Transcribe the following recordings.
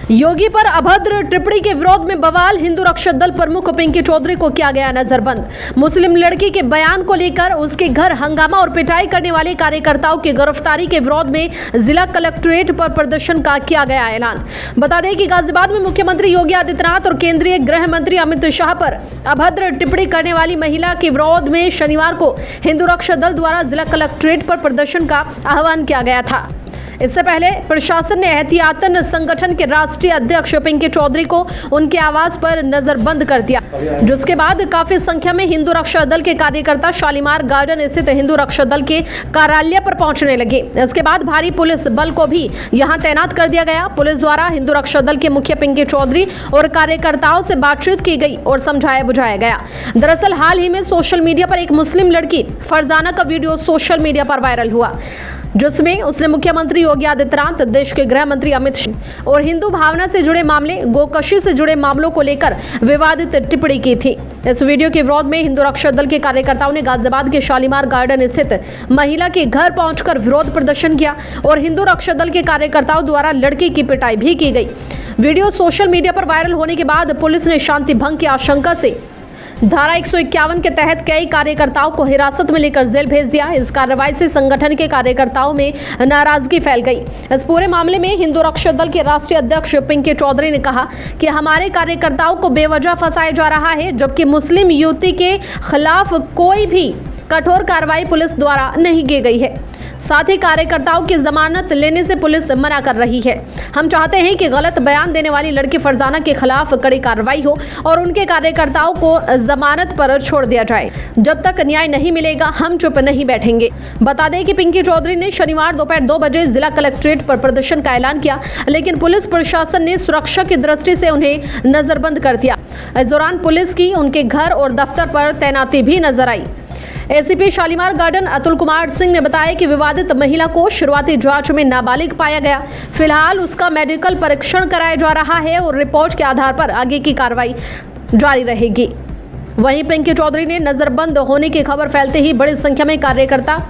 योगी पर अभद्र टिप्पणी के विरोध में बवाल, हिंदू रक्षक दल प्रमुख पिंकी चौधरी को किया गया नजरबंद। मुस्लिम लड़की के बयान को लेकर उसके घर हंगामा और पिटाई करने वाले कार्यकर्ताओं की गिरफ्तारी के विरोध में जिला कलेक्ट्रेट पर प्रदर्शन का किया गया ऐलान। बता दें कि गाजियाबाद में मुख्यमंत्री योगी आदित्यनाथ और केंद्रीय गृह मंत्री अमित शाह पर अभद्र टिप्पणी करने वाली महिला के विरोध में शनिवार को हिंदू रक्षक दल द्वारा जिला कलेक्ट्रेट पर प्रदर्शन का आह्वान किया गया था। इससे पहले प्रशासन ने एहतियातन संगठन के राष्ट्रीय अध्यक्ष पिंकी चौधरी को उनके आवास पर नजरबंद कर दिया, जिसके बाद काफी संख्या में हिंदू रक्षक दल के कार्यकर्ता शालीमार गार्डन स्थित हिंदू रक्षक दल के कार्यालय पर पहुंचने लगे। इसके बाद भारी पुलिस बल को भी यहां तैनात कर दिया गया। पुलिस द्वारा हिंदू रक्षक दल के मुखिया पिंकी चौधरी और कार्यकर्ताओं से बातचीत की गई और समझाया बुझाया गया। दरअसल हाल ही में सोशल मीडिया पर एक मुस्लिम लड़की फरजाना का वीडियो सोशल मीडिया पर वायरल हुआ, जिसमें उसने मुख्यमंत्री योगी आदित्यनाथ, देश के गृह मंत्री अमित शाह और हिंदू भावना से जुड़े मामले, गोकशी से जुड़े मामलों को लेकर विवादित टिप्पणी की थी। इस वीडियो के विरोध में हिंदू रक्षक दल के कार्यकर्ताओं ने गाजियाबाद के शालीमार गार्डन स्थित महिला के घर पहुंचकर विरोध प्रदर्शन किया और हिंदू रक्षक दल के कार्यकर्ताओं द्वारा लड़की की पिटाई भी की गई। वीडियो सोशल मीडिया पर वायरल होने के बाद पुलिस ने शांति भंग की आशंका से धारा 151 के तहत कई कार्यकर्ताओं को हिरासत में लेकर जेल भेज दिया। इस कार्रवाई से संगठन के कार्यकर्ताओं में नाराजगी फैल गई। इस पूरे मामले में हिंदू रक्षक दल के राष्ट्रीय अध्यक्ष पिंकी चौधरी ने कहा कि हमारे कार्यकर्ताओं को बेवजह फंसाया जा रहा है, जबकि मुस्लिम युवती के खिलाफ कोई भी कठोर कार्रवाई पुलिस द्वारा नहीं की गई है। साथ ही कार्यकर्ताओं की जमानत लेने से पुलिस मना कर रही है। हम चाहते हैं कि गलत बयान देने वाली लड़की फरजाना के खिलाफ कड़ी कार्रवाई हो और उनके कार्यकर्ताओं को जमानत पर छोड़ दिया जाए। जब तक न्याय नहीं मिलेगा हम चुप नहीं बैठेंगे। बता दें कि पिंकी चौधरी ने शनिवार दोपहर 2 बजे जिला कलेक्ट्रेट पर प्रदर्शन का ऐलान किया, लेकिन पुलिस प्रशासन ने सुरक्षा की दृष्टि से उन्हें नजरबंद कर दिया। इस दौरान पुलिस की उनके घर और दफ्तर पर तैनाती भी नजर आई। एसीपी शालीमार गार्डन अतुल कुमार सिंह ने बताया कि विवादित महिला को शुरुआती जांच में नाबालिग पाया गया। फिलहाल उसका मेडिकल परीक्षण कराया जा रहा है और रिपोर्ट के आधार पर आगे की कार्रवाई जारी रहेगी। वहीं पिंकी चौधरी ने नजरबंद होने की खबर फैलते ही बड़ी संख्या में कार्यकर्ता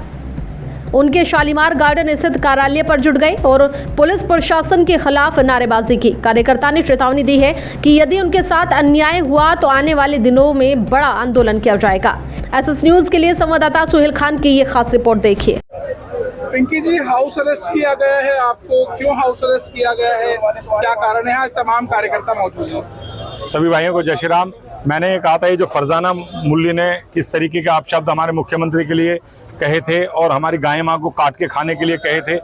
उनके शालीमार गार्डन स्थित कार्यालय पर जुट गए और पुलिस प्रशासन के खिलाफ नारेबाजी की। कार्यकर्ता ने चेतावनी दी है कि यदि उनके साथ अन्याय हुआ तो आने वाले दिनों में बड़ा आंदोलन किया जाएगा। एसएस न्यूज के लिए संवाददाता सुहेल खान की ये खास रिपोर्ट देखिए। पिंकी जी, हाउस अरेस्ट किया गया है, आपको क्यों हाउस अरेस्ट किया गया है, क्या कारण है? आज तमाम कार्यकर्ता मौजूद हैं। सभी भाइयों को जय श्री राम। मैंने ये कहा था, ये जो फरजाना मुल्ली ने किस तरीके के अपशब्द हमारे मुख्यमंत्री के लिए कहे थे और हमारी गाय माँ को काट के खाने के लिए कहे थे,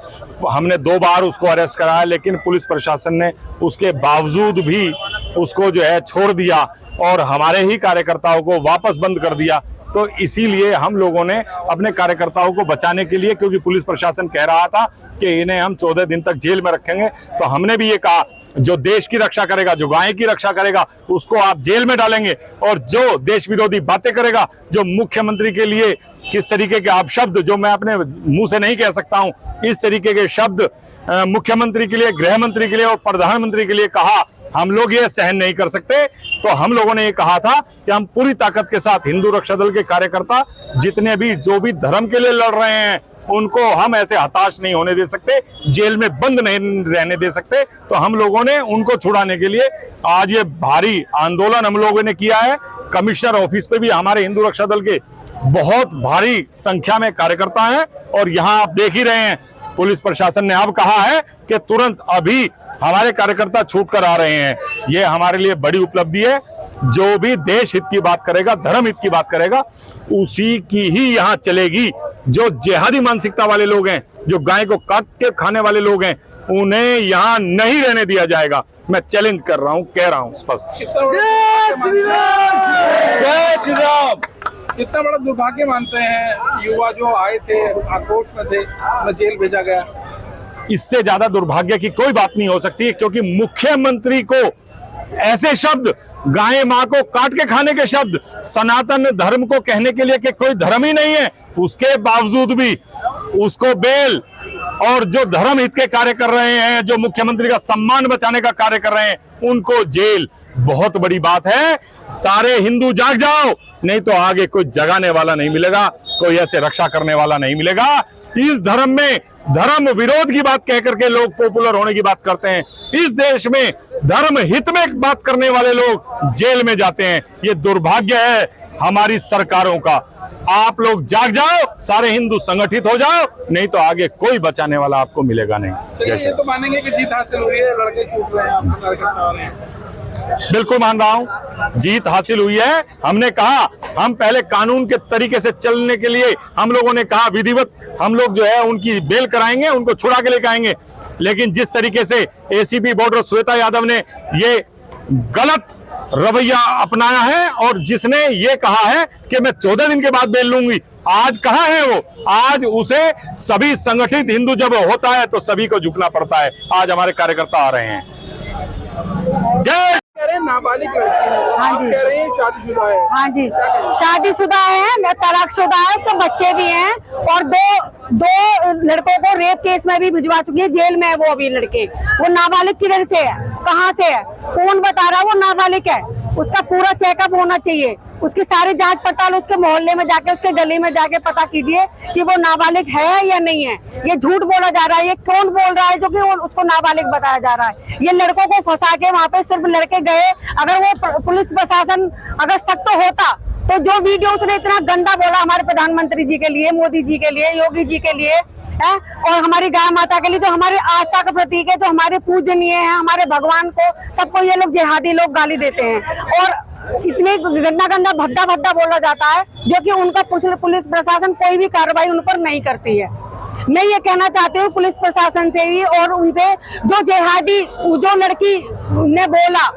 हमने 2 बार उसको अरेस्ट कराया, लेकिन पुलिस प्रशासन ने उसके बावजूद भी उसको जो है छोड़ दिया और हमारे ही कार्यकर्ताओं को वापस बंद कर दिया। तो इसीलिए हम लोगों ने अपने कार्यकर्ताओं को बचाने के लिए, क्योंकि पुलिस प्रशासन कह रहा था कि इन्हें हम 14 दिन तक जेल में रखेंगे, तो हमने भी ये कहा जो देश की रक्षा करेगा, जो गाय की रक्षा करेगा, उसको आप जेल में डालेंगे, और जो देश विरोधी बातें करेगा, जो मुख्यमंत्री के लिए किस तरीके के अपशब्द, जो मैं अपने मुंह से नहीं कह सकता हूं, इस तरीके के शब्द मुख्यमंत्री के लिए, गृह मंत्री के लिए और प्रधानमंत्री के लिए कहा, हम लोग ये सहन नहीं कर सकते। तो हम लोगों ने ये कहा था कि हम पूरी ताकत के साथ हिंदू रक्षा दल के कार्यकर्ता जितने भी जो भी धर्म के लिए लड़ रहे हैं उनको हम ऐसे हताश नहीं होने दे सकते, जेल में बंद नहीं रहने दे सकते। तो हम लोगों ने उनको छुड़ाने के लिए आज ये भारी आंदोलन हम लोगों ने किया है। कमिश्नर ऑफिस पे भी हमारे हिंदू रक्षा दल के बहुत भारी संख्या में कार्यकर्ता हैं और यहाँ आप देख ही रहे हैं पुलिस प्रशासन ने अब कहा है कि तुरंत अभी हमारे कार्यकर्ता छूट कर आ रहे हैं। ये हमारे लिए बड़ी उपलब्धि है। जो भी देश हित की बात करेगा, धर्म हित की बात करेगा, उसी की ही यहाँ चलेगी। जो जिहादी मानसिकता वाले लोग हैं, जो गाय को काट के खाने वाले लोग हैं, उन्हें यहाँ नहीं रहने दिया जाएगा। मैं चैलेंज कर रहा हूँ, कह रहा हूँ स्पष्ट। जय श्री राम। कितना बड़ा दुर्भाग्य मानते हैं युवा जो आए थे, आक्रोश में थे, उन्हें जेल भेजा गया? इससे ज्यादा दुर्भाग्य की कोई बात नहीं हो सकती, क्योंकि मुख्यमंत्री को ऐसे शब्द, गाय मां को काट के खाने के शब्द, सनातन धर्म को कहने के लिए कि कोई धर्म ही नहीं है, उसके बावजूद भी उसको बेल, और जो धर्म हित के कार्य कर रहे हैं, जो मुख्यमंत्री का सम्मान बचाने का कार्य कर रहे हैं, उनको जेल। बहुत बड़ी बात है। सारे हिंदू जाग जाओ, नहीं तो आगे कोई जगाने वाला नहीं मिलेगा, कोई ऐसे रक्षा करने वाला नहीं मिलेगा। इस धर्म में धर्म विरोध की बात कह करके लोग पॉपुलर होने की बात करते हैं। इस देश में धर्म हित में बात करने वाले लोग जेल में जाते हैं। ये दुर्भाग्य है हमारी सरकारों का। आप लोग जाग जाओ, सारे हिंदू संगठित हो जाओ, नहीं तो आगे कोई बचाने वाला आपको मिलेगा नहीं। चलिए, ये तो मानेंगे कि जीत हासिल हुई है, लड़के छूट रहे हैं, आपको कार्यकर्ता आ रहे हैं। बिल्कुल मान रहा हूं, जीत हासिल हुई है। हमने कहा हम पहले कानून के तरीके से चलने के लिए हम लोगों ने कहा विधिवत हम लोग जो है उनकी बेल कराएंगे, उनको छुड़ा के लेकर आएंगे। लेकिन जिस तरीके से एसीपी बॉर्डर श्वेता यादव ने ये गलत रवैया अपनाया है और जिसने ये कहा है कि मैं 14 दिन के बाद बेल लूंगी, आज कहां है वो? आज उसे सभी संगठित हिंदू जब होता है तो सभी को झुकना पड़ता है। आज हमारे कार्यकर्ता आ रहे हैं। जय। कह रहे हैं नाबालिग लड़की है, हाँ आप जी। कह रहे हैं शादीशुदा है। हाँ जी, शादीशुदा है, तलाकशुदा है, उसके बच्चे भी हैं और दो लड़कों को रेप केस में भी भिजवा चुकी है, जेल में है वो अभी लड़के। वो नाबालिग किधर से है, कहाँ से है, कौन बता रहा है वो नाबालिग है? उसका पूरा चेकअप होना चाहिए, उसकी सारी जांच पड़ताल उसके मोहल्ले में जाके, उसके गली में जाके पता कीजिए कि वो नाबालिग है या नहीं है। ये झूठ बोला जा रहा है, ये कौन बोल रहा है जो कि उसको नाबालिग बताया जा रहा है? ये लड़कों को फंसा के वहाँ पे सिर्फ लड़के गए। अगर वो पुलिस प्रशासन अगर सख्त होता तो जो वीडियो उसने इतना गंदा बोला हमारे प्रधानमंत्री जी के लिए, मोदी जी के लिए, योगी जी के लिए है और हमारी गाय माता के लिए, जो हमारी आस्था का प्रतीक है, जो हमारे पूजनीय है, हमारे भगवान को, सबको ये लोग जिहादी लोग गाली देते हैं और इतने गंदा गंदा भद्दा भद्दा बोला जाता है जो कि उनका पुलिस प्रशासन कोई भी कार्रवाई उन पर नहीं करती है। मैं ये कहना चाहती हूँ पुलिस प्रशासन से भी और उनसे, जो जिहादी जो लड़की ने बोला,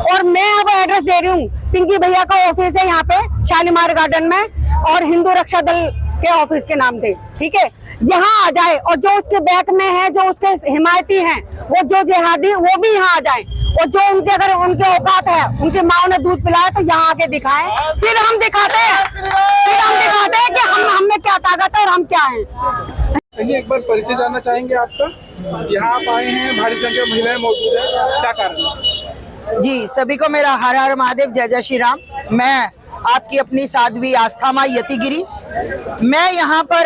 और मैं अब एड्रेस दे रही हूँ, पिंकी भैया का ऑफिस है यहाँ पे शालीमार गार्डन में और हिंदू रक्षा दल के ऑफिस के नाम से, ठीक है? यहाँ आ जाए और जो उसके बैक में है, जो उसके हिमायती हैं, वो जो जिहादी, वो भी यहाँ आ जाए और जो उनके अगर उनके औकात है, उनकी माँ ने दूध पिलाया तो यहाँ आके दिखाएं, फिर हम दिखाते हैं कि हम में क्या ताकत है और हम क्या हैं। चलिए, एक बार परिचय जानना चाहेंगे आपका। यहाँ आप आए हैं, भारी संख्या में महिलाएं मौजूद है, क्या कारण है? जी, सभी को मेरा हर हर महादेव, जय जय श्री राम। मैं आपकी अपनी साध्वी आस्था माँ यतिगिरी। मैं यहाँ पर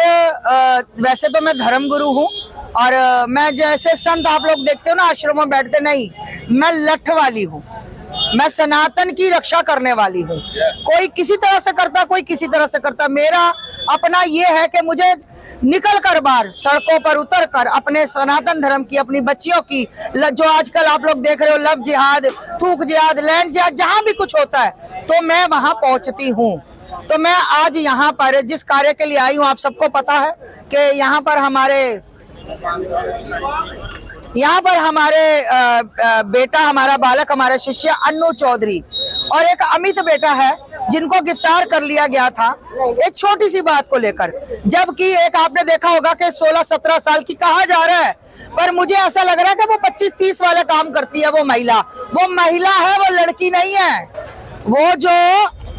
वैसे तो मैं धर्मगुरु हूँ और मैं जैसे संत आप लोग देखते हो ना आश्रमों में बैठते, नहीं, मैं लठ वाली हूँ। मैं सनातन की रक्षा करने वाली हूँ। कोई किसी तरह से करता, कोई किसी तरह से करता। मेरा अपना ये है कि मुझे निकल कर बाहर सड़कों पर उतर कर अपने सनातन धर्म की, अपनी बच्चियों की, जो आजकल आप लोग देख रहे हो लव जिहाद, थूक जिहाद, लैंड जिहाद, जहाँ भी कुछ होता है तो मैं वहाँ पहुँचती हूँ। तो मैं आज यहाँ पर जिस कार्य के लिए आई हूँ, आप सबको पता है कि यहाँ पर हमारे बेटा, हमारा बालक, हमारा शिष्य अन्नू चौधरी और एक अमित बेटा है जिनको गिरफ्तार कर लिया गया था एक छोटी सी बात को लेकर, जबकि एक आपने देखा होगा कि 16-17 साल की कहा जा रहा है, पर मुझे ऐसा लग रहा है कि वो 25-30 वाला काम करती है। वो महिला है, वो लड़की नहीं है। वो जो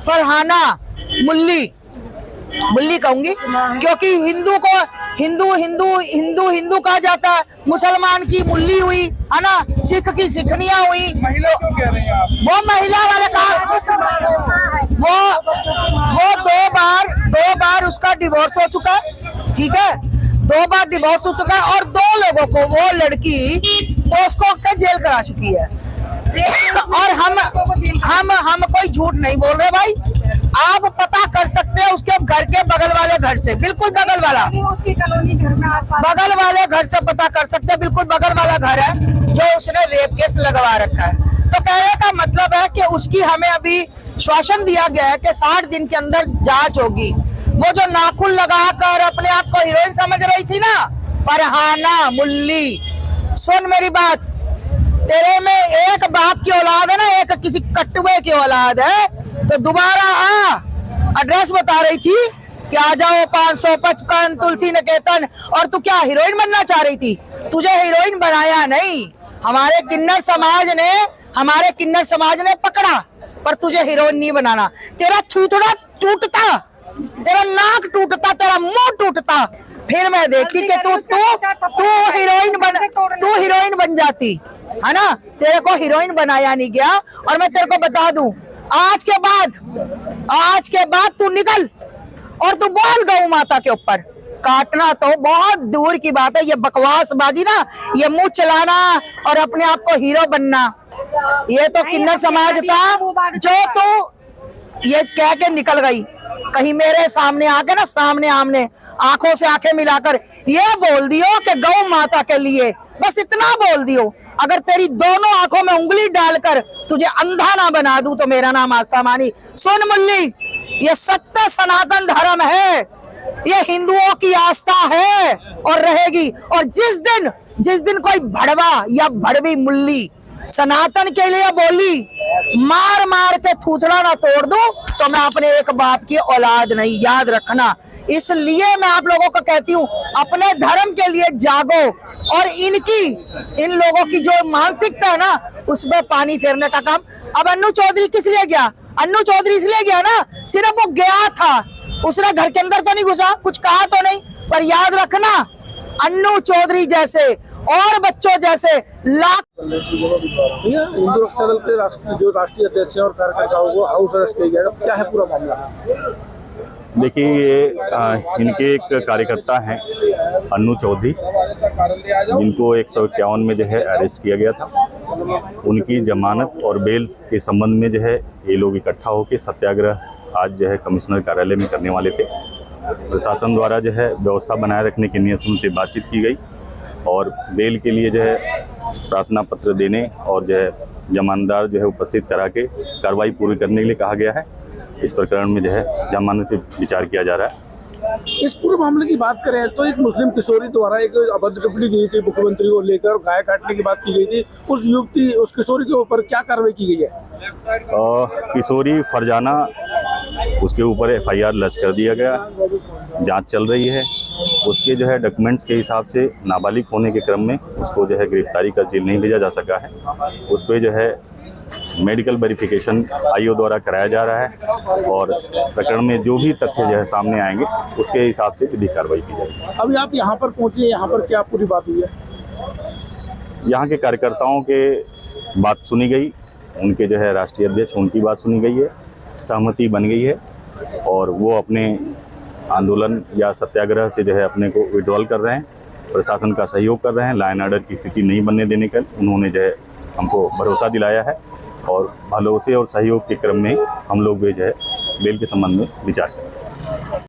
फरहाना मुल्ली कहूंगी, क्योंकि हिंदू को हिंदू कहा जाता है, मुसलमान की मुल्ली हुई है ना, सिख की सिखनिया हुई। महिला क्यों कह रहे हैं आप? वो महिला वाला काम, वो दो बार उसका डिवोर्स हो चुका है, ठीक है? 2 बार डिवोर्स हो चुका है और 2 लोगों को वो लड़की पोस्को के जेल करा चुकी है। और हम कोई झूठ नहीं बोल रहे भाई, आप पता कर सकते हैं उसके घर के बगल वाले घर से, बिल्कुल बगल वाले घर से पता कर सकते हैं, बिल्कुल बगल वाला घर है जो उसने रेप केस लगवा रखा है। तो कहने का मतलब है कि उसकी हमें अभी श्वासन दिया गया है कि 60 दिन के अंदर जांच होगी। वो जो नाखून लगाकर अपने आप को हीरोइन समझ रही थी ना, फरहाना मुल्ली, सुन मेरी बात, तेरे में एक बाप की औलाद है ना, एक किसी कटुए की औलाद है, तो दोबारा एड्रेस बता रही थी कि आ जाओ 555 तुलसी निकेतन, और तू क्या हीरोइन बनना चाह रही थी? तुझे हीरोइन बनाया नहीं, हमारे किन्नर समाज ने पकड़ा, पर तुझे हीरोइन नहीं बनाना। तेरा थूथड़ा टूटता, तेरा नाक टूटता, तेरा मुंह टूटता, फिर मैं देखती कि तू हीरोइन बन जाती है ना। तेरे को हीरोइन बनाया नहीं गया। और मैं तेरे को बता दूं, आज के बाद तू निकल और तू बोल गौ माता के ऊपर, काटना तो बहुत दूर की बात है। ये बकवासबाजी ना, ये मुंह चलाना और अपने आप को हीरो बनना, ये तो किन्नर समाज था जो तू ये कह के निकल गई। कहीं मेरे सामने आके ना, सामने आमने आंखों से आंखें मिलाकर ये बोल दियो कि गौ माता के लिए, बस इतना बोल दियो। अगर तेरी दोनों आंखों में उंगली डालकर तुझे अंधा ना बना दूं तो मेरा नाम आस्था मानी। सुन मुल्ली, ये सत्य सनातन धर्म है, ये हिंदुओं की आस्था है और रहेगी। और जिस दिन कोई भड़वा या भड़वी मुल्ली सनातन के लिए बोली, मार मार के थूथड़ा ना तोड़ दूं तो मैं अपने एक बाप की औलाद नहीं, याद रखना। इसलिए मैं आप लोगों को कहती हूँ, अपने धर्म के लिए जागो और इन लोगों की जो मानसिकता है ना, उसमें पानी फेरने का काम। अब अन्नू चौधरी किस लिए गया? अन्नू चौधरी इसलिए गया ना, सिर्फ वो गया था, उसने घर के अंदर तो नहीं घुसा, कुछ कहा तो नहीं। पर याद रखना, अन्नू चौधरी जैसे और बच्चों जैसे लाख हिंदू रक्षा दल के राष्ट्रीय अध्यक्ष हैं और कार्यकर्ताओं को हाउस अरेस्ट किया गया, क्या है पूरा मामला? देखिए, ये इनके एक कार्यकर्ता हैं अन्नू चौधरी, जिनको 151 में जो है अरेस्ट किया गया था। उनकी जमानत और बेल के संबंध में जो है ये लोग इकट्ठा होकर सत्याग्रह आज जो है कमिश्नर कार्यालय में करने वाले थे। प्रशासन द्वारा जो है व्यवस्था बनाए रखने की नीयत से उनसे बातचीत की गई और बेल के लिए जो है प्रार्थना पत्र देने और जो है जमानतदार जो है उपस्थित करा के कार्रवाई पूरी करने के लिए कहा गया है। इस प्रकरण में जो है जमानत पे विचार किया जा रहा है। इस पूरे मामले की बात करें तो एक मुस्लिम किशोरी द्वारा एक अभद्र टिप्पणी की गई थी मुख्यमंत्री को लेकर, गाय काटने की बात की गई थी। उस किशोरी के ऊपर क्या कार्रवाई की गई है? किशोरी फरजाना, उसके ऊपर FIR लॉन्च कर दिया गया, जांच चल रही है। उसके जो है डॉक्यूमेंट्स के हिसाब से नाबालिग होने के क्रम में उसको जो है गिरफ्तारी कर जेल नहीं भेजा जा सका है। उस पर जो है मेडिकल वेरिफिकेशन IO द्वारा कराया जा रहा है और प्रकरण में जो भी तथ्य जो है सामने आएंगे उसके हिसाब से विधिक कार्रवाई की जाएगी। अभी आप यहाँ पर पहुँचे, यहाँ पर क्या पूरी बात हुई है? यहाँ के कार्यकर्ताओं के बात सुनी गई, उनके जो है राष्ट्रीय अध्यक्ष उनकी बात सुनी गई है, सहमति बन गई है और वो अपने आंदोलन या सत्याग्रह से जो है अपने को विड्रॉल कर रहे हैं। प्रशासन का सहयोग कर रहे हैं, लॉ एंड ऑर्डर की स्थिति नहीं बनने देने का उन्होंने जो है हमको भरोसा दिलाया है और भरोसे और सहयोग के क्रम में हम लोग भी जो है बेल के संबंध में विचार करें।